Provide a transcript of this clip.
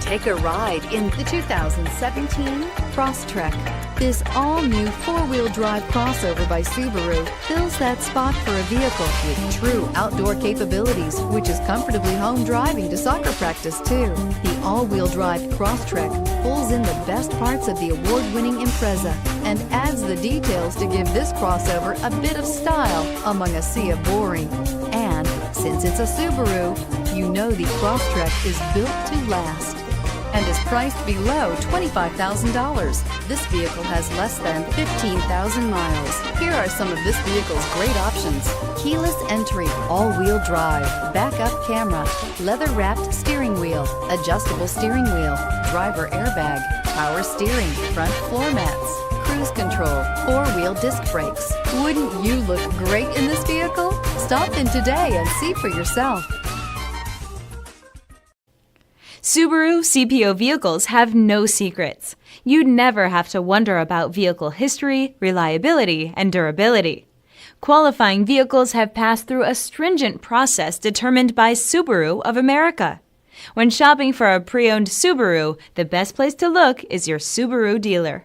Take a ride in the 2017 Crosstrek. This all-new four-wheel drive crossover by Subaru fills that spot for a vehicle with true outdoor capabilities, which is comfortably home driving to soccer practice too. The all-wheel drive Crosstrek pulls in the best parts of the award-winning Impreza and adds the details to give this crossover a bit of style among a sea of boring. And since it's a Subaru, you know the Crosstrek is built to last and is priced below $25,000. This vehicle has less than 15,000 miles. Here are some of this vehicle's great options: keyless entry, all-wheel drive, backup camera, leather-wrapped steering wheel, adjustable steering wheel, driver airbag, power steering, front floor mats, cruise control, four-wheel disc brakes. Wouldn't you look great in this vehicle? Stop in today and see for yourself. Subaru CPO vehicles have no secrets. You'd never have to wonder about vehicle history, reliability, and durability. Qualifying vehicles have passed through a stringent process determined by Subaru of America. When shopping for a pre-owned Subaru, the best place to look is your Subaru dealer.